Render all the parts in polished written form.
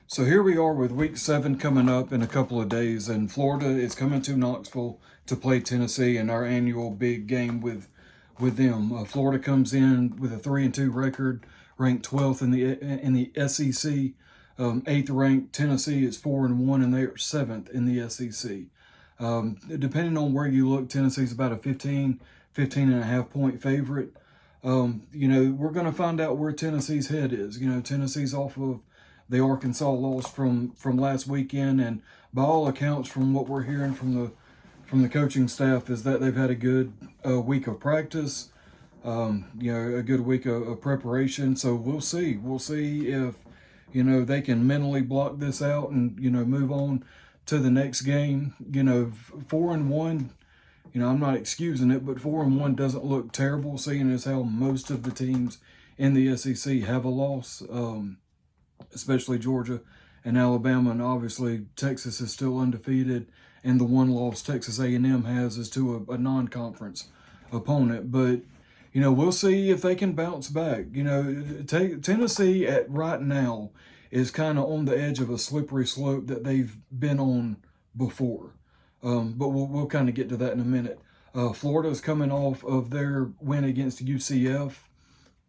So here we are with week 7 coming up in a couple of days, and Florida is coming to Knoxville to play Tennessee in our annual big game with them. Florida comes in with a 3-2 record, ranked 12th in the SEC. Eighth ranked Tennessee is 4-1, and they are 7th in the SEC. Depending on where you look, Tennessee's about a 15 and a half point favorite. We're going to find out where Tennessee's head is. Tennessee's off of the Arkansas loss from last weekend, and by all accounts, from what we're hearing from the coaching staff, is that they've had a good week of practice, a good week of preparation. So we'll see. We'll see if they can mentally block this out and move on to the next game. 4-1. I'm not excusing it, but 4-1 doesn't look terrible, seeing as how most of the teams in the SEC have a loss. Especially Georgia and Alabama, and obviously Texas is still undefeated, and the one loss Texas A&M has is to a non-conference opponent. But we'll see if they can bounce back. Tennessee at right now is kind of on the edge of a slippery slope that they've been on before. But we'll kind of get to that in a minute. Florida's coming off of their win against UCF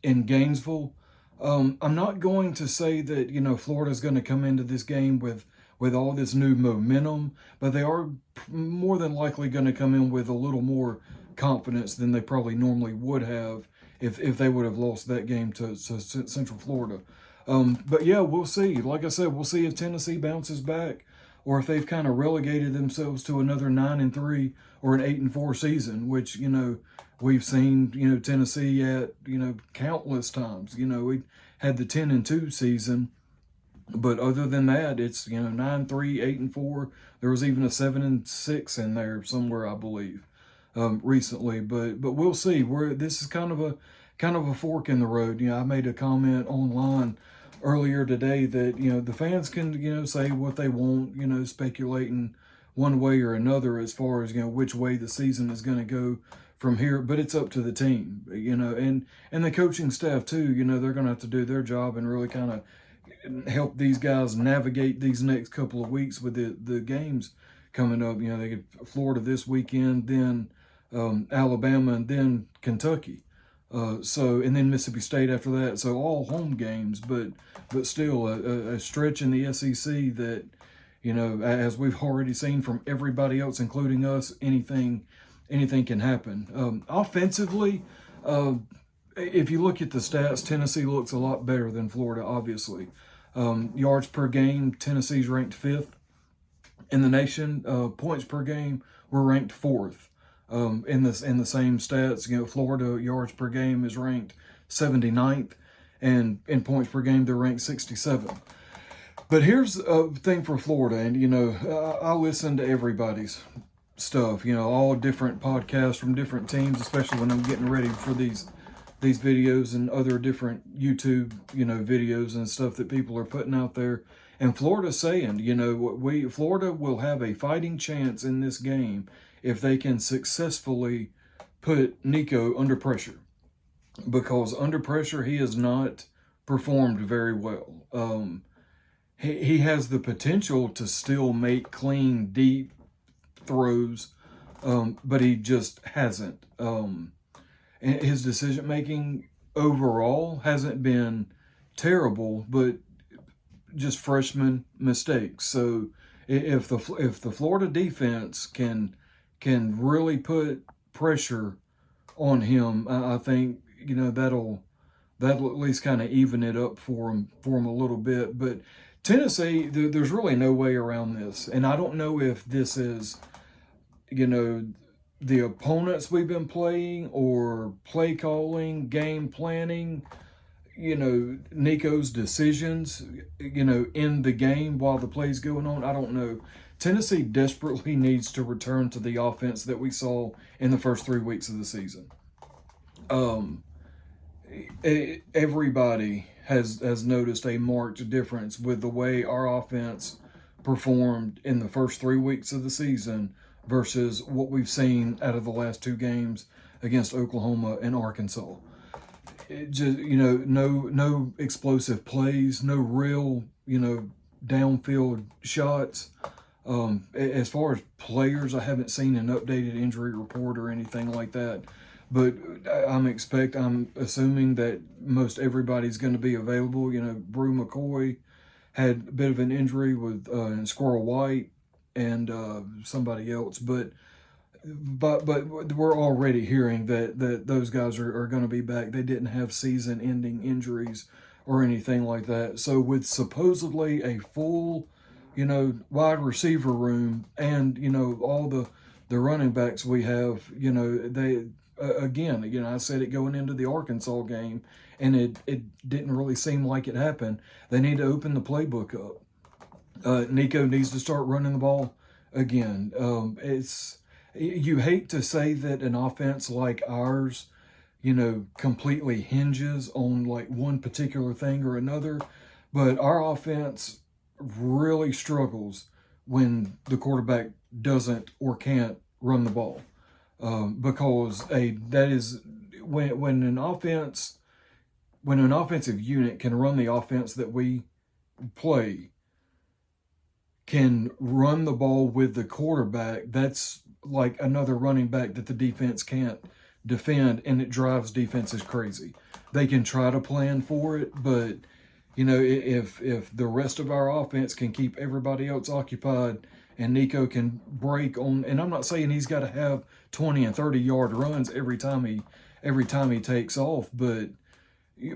in Gainesville. I'm not going to say that, Florida's going to come into this game with all this new momentum, but they are more than likely going to come in with a little more confidence than they probably normally would have if they would have lost that game to Central Florida. But yeah, we'll see. Like I said, we'll see if Tennessee bounces back or if they've kind of relegated themselves to another 9-3 or an 8-4 season, which, we've seen, Tennessee at, countless times. We had the 10-2 season, but other than that, it's, 9-3, 8-4. There was even a 7-6 in there somewhere, I believe, recently. But we'll see. This is kind of a fork in the road. I made a comment online earlier today that, the fans can, say what they want, speculating one way or another as far as, which way the season is going to go from here, but it's up to the team, and the coaching staff too. They're going to have to do their job and really kind of help these guys navigate these next couple of weeks with the games coming up. They get Florida this weekend, then Alabama, and then Kentucky. And then Mississippi State after that. So all home games, but still a stretch in the SEC that, as we've already seen from everybody else, including us, anything can happen. Offensively, if you look at the stats, Tennessee looks a lot better than Florida, obviously. Yards per game, Tennessee's ranked 5th in the nation. Points per game, we're ranked 4th. In the same stats, Florida yards per game is ranked 79th, and in points per game, they're ranked 67th. But here's a thing for Florida, and I listen to everybody's stuff, all different podcasts from different teams, especially when I'm getting ready for these videos and other different YouTube, videos and stuff that people are putting out there. And Florida's saying, Florida will have a fighting chance in this game if they can successfully put Nico under pressure, because under pressure he has not performed very well. He has the potential to still make clean, deep throws, but he just hasn't. His decision making overall hasn't been terrible, but just freshman mistakes. So if the Florida defense can really put pressure on him, I think that'll at least kind of even it up for him a little bit. But Tennessee, there's really no way around this, and I don't know if this is the opponents we've been playing or play calling, game planning, Nico's decisions, in the game while the play's going on. I don't know. Tennessee desperately needs to return to the offense that we saw in the first 3 weeks of the season. Everybody has noticed a marked difference with the way our offense performed in the first 3 weeks of the season versus what we've seen out of the last 2 games against Oklahoma and Arkansas. It just, no explosive plays, no real, downfield shots. As far as players, I haven't seen an updated injury report or anything like that. But I'm assuming that most everybody's going to be available. You know, Brew McCoy had a bit of an injury with Squirrel White and somebody else, but we're already hearing that those guys are going to be back. They didn't have season-ending injuries or anything like that. So with supposedly a full, you know, wide receiver room and, you know, all the running backs we have, you know, they again, you know, I said it going into the Arkansas game, and it didn't really seem like it happened. They need to open the playbook up. Nico needs to start running the ball again. You hate to say that an offense like ours, you know, completely hinges on like one particular thing or another, but our offense really struggles when the quarterback doesn't or can't run the ball, because that is when an offensive unit can run the offense that we play, can run the ball with the quarterback, that's like another running back that the defense can't defend, and it drives defenses crazy. They can try to plan for it, but you know, if the rest of our offense can keep everybody else occupied and Nico can break on, and I'm not saying he's got to have 20 and 30-yard runs every time he takes off, but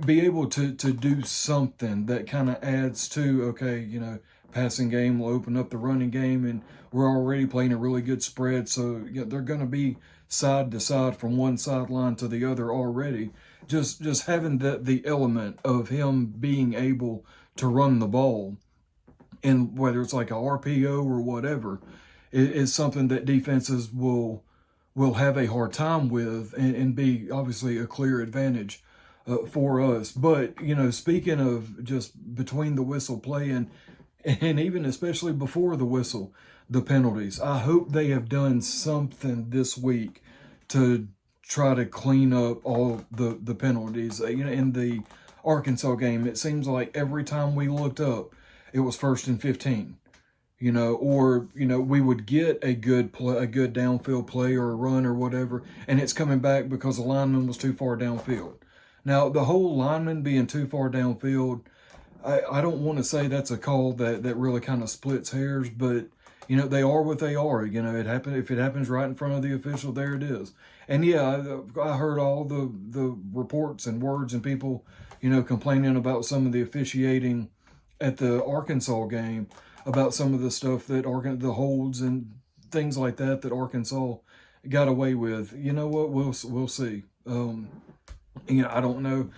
be able to do something that kind of adds to, okay, you know, passing game will open up the running game, and we're already playing a really good spread, so you know, they're going to be side to side from one sideline to the other already. Just having the element of him being able to run the ball, and whether it's like a RPO or whatever, is something that defenses will have a hard time with, and be obviously a clear advantage for us. But you know, speaking of just between the whistle play and even especially before the whistle, the penalties, I hope they have done something this week to try to clean up all the penalties. You know, in the Arkansas game, it seems like every time we looked up, it was 1st and 15. You know, or you know, we would get a good downfield play or a run or whatever, and it's coming back because the lineman was too far downfield. Now, the whole lineman being too far downfield, I don't want to say that's a call that really kind of splits hairs, but you know, they are what they are. You know, if it happens right in front of the official, there it is. And yeah, I heard all the reports and words and people, you know, complaining about some of the officiating at the Arkansas game, about some of the stuff that the holds and things like that Arkansas got away with. You know what? We'll see. You know, I don't know.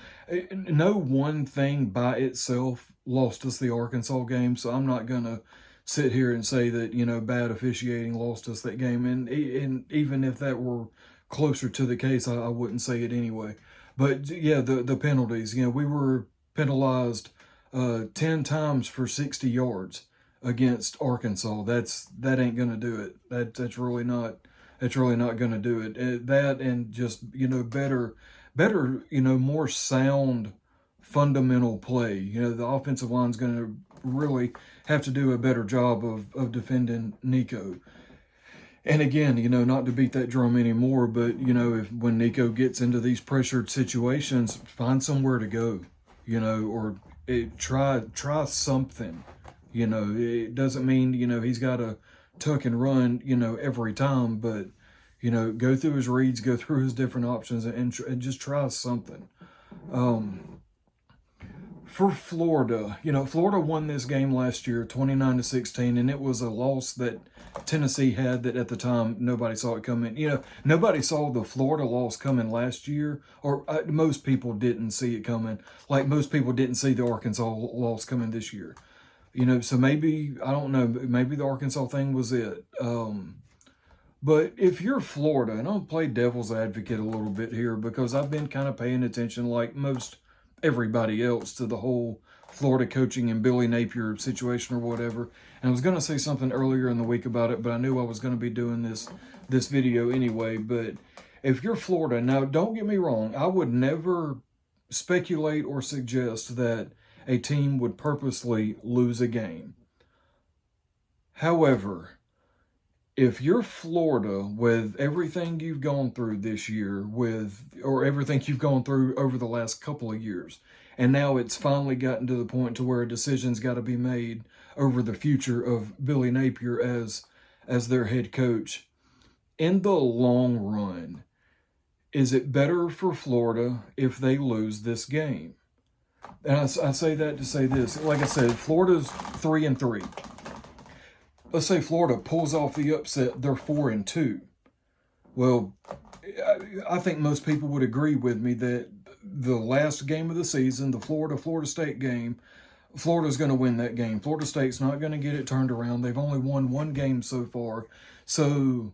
No one thing by itself lost us the Arkansas game, so I'm not gonna sit here and say that, you know, bad officiating lost us that game. And even if that were closer to the case, I wouldn't say it anyway. But yeah, the penalties. You know, we were penalized 10 times for 60 yards against Arkansas. That ain't gonna do it. That's really not gonna do it. That, and just, you know, better, you know, more sound fundamental play. You know, the offensive line's going to really have to do a better job of defending Nico. And again, you know, not to beat that drum anymore, but you know, when Nico gets into these pressured situations, find somewhere to go, you know, or try something. You know, it doesn't mean, you know, he's got to tuck and run, you know, every time, but you know, go through his reads, go through his different options, and just try something. For Florida, you know, Florida won this game last year, 29-16, and it was a loss that Tennessee had that at the time nobody saw it coming. You know, nobody saw the Florida loss coming last year, or most people didn't see it coming. Like most people didn't see the Arkansas loss coming this year. You know, so maybe, I don't know, maybe the Arkansas thing was it. But if you're Florida, and I'll play devil's advocate a little bit here, because I've been kind of paying attention, like most everybody else, to the whole Florida coaching and Billy Napier situation or whatever. And I was going to say something earlier in the week about it, but I knew I was going to be doing this video anyway. But if you're Florida, now don't get me wrong, I would never speculate or suggest that a team would purposely lose a game. However, if you're Florida, with everything you've gone through this year, or everything you've gone through over the last couple of years, and now it's finally gotten to the point to where a decision's got to be made over the future of Billy Napier as their head coach. In the long run, is it better for Florida if they lose this game? And I say that to say this. Like I said, Florida's 3-3. Let's say Florida pulls off the upset, they're 4-2. Well, I think most people would agree with me that the last game of the season, the Florida State game, Florida's going to win that game. Florida State's not going to get it turned around. They've only won one game so far. So,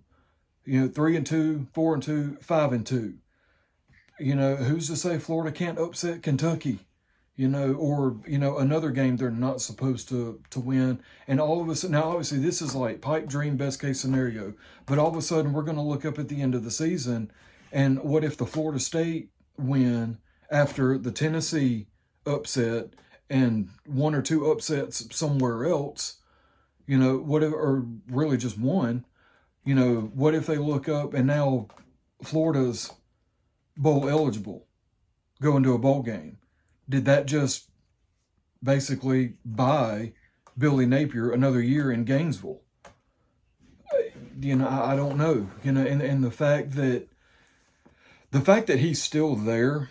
3-2, 4-2, 5-2. Who's to say Florida can't upset Kentucky? Or another game they're not supposed to win. And all of a sudden, now obviously this is like pipe dream, best case scenario. But all of a sudden we're going to look up at the end of the season, and what if the Florida State win after the Tennessee upset and one or two upsets somewhere else? Whatever, or really just one. What if they look up and now Florida's bowl eligible, going to a bowl game? Did that just basically buy Billy Napier another year in Gainesville? I don't know. And the fact that he's still there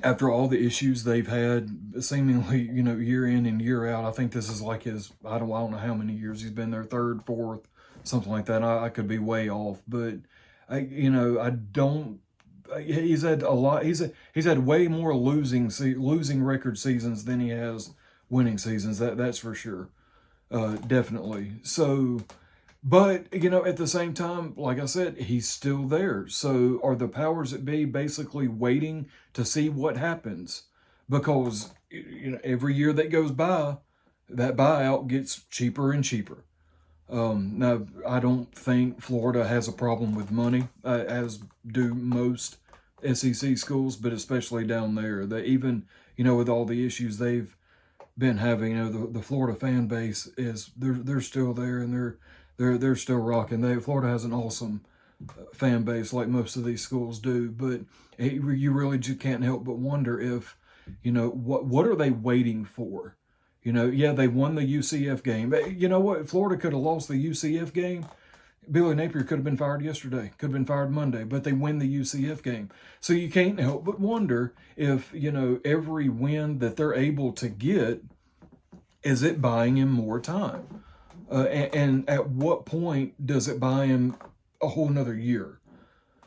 after all the issues they've had, seemingly, year in and year out. I think this is like his, I don't know how many years he's been there, third, fourth, something like that. I could be way off, but I don't. He's had a lot. He's had way more losing record seasons than he has winning seasons. That's for sure, definitely. So, but at the same time, like I said, he's still there. So, are the powers that be basically waiting to see what happens? Because every year that goes by, that buyout gets cheaper and cheaper. Now, I don't think Florida has a problem with money, as do most SEC schools, but especially down there. They even, with all the issues they've been having, the Florida fan base they're still there, and they're still rocking. Florida has an awesome fan base, like most of these schools do. But you really just can't help but wonder if, what are they waiting for? Yeah, they won the UCF game. You know what? Florida could have lost the UCF game. Billy Napier could have been fired yesterday, could have been fired Monday, but they win the UCF game. So you can't help but wonder if, every win that they're able to get, is it buying him more time? And at what point does it buy him a whole nother year?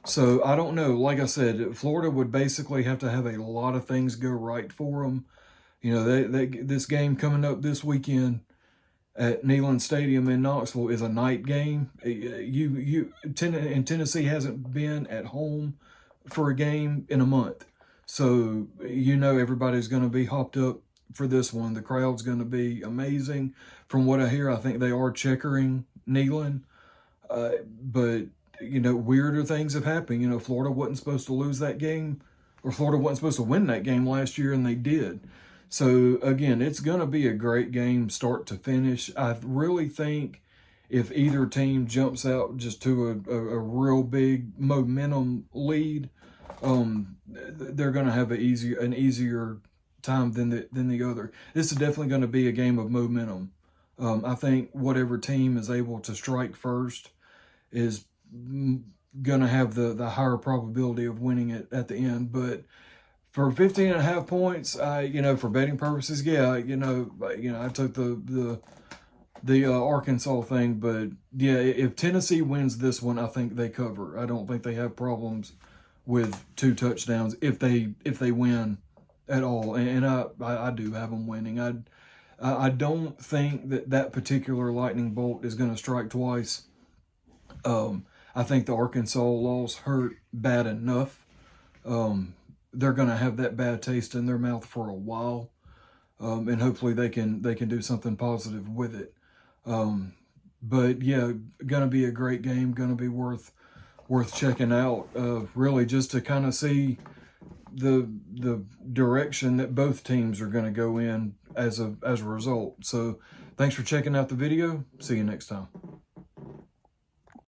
So I don't know. Like I said, Florida would basically have to have a lot of things go right for them. This game coming up this weekend at Neyland Stadium in Knoxville is a night game. And Tennessee hasn't been at home for a game in a month. So, everybody's going to be hopped up for this one. The crowd's going to be amazing. From what I hear, I think they are checkering Neyland. But, weirder things have happened. Florida wasn't supposed to lose that game, or Florida wasn't supposed to win that game last year, and they did. So, again, it's going to be a great game start to finish. I really think if either team jumps out just to a real big momentum lead, they're going to have an easier time than the other. This is definitely going to be a game of momentum. I think whatever team is able to strike first is going to have the higher probability of winning it at the end. But for 15.5 points, for betting purposes, yeah, I took the Arkansas thing, but yeah, if Tennessee wins this one, I think they cover. I don't think they have problems with 2 touchdowns if they win at all, and I do have them winning. I don't think that particular lightning bolt is going to strike twice. I think the Arkansas loss hurt bad enough. They're going to have that bad taste in their mouth for a while, and hopefully they can do something positive with it. But yeah, going to be a great game. Going to be worth checking out. Really, just to kind of see the direction that both teams are going to go in as a result. So thanks for checking out the video. See you next time.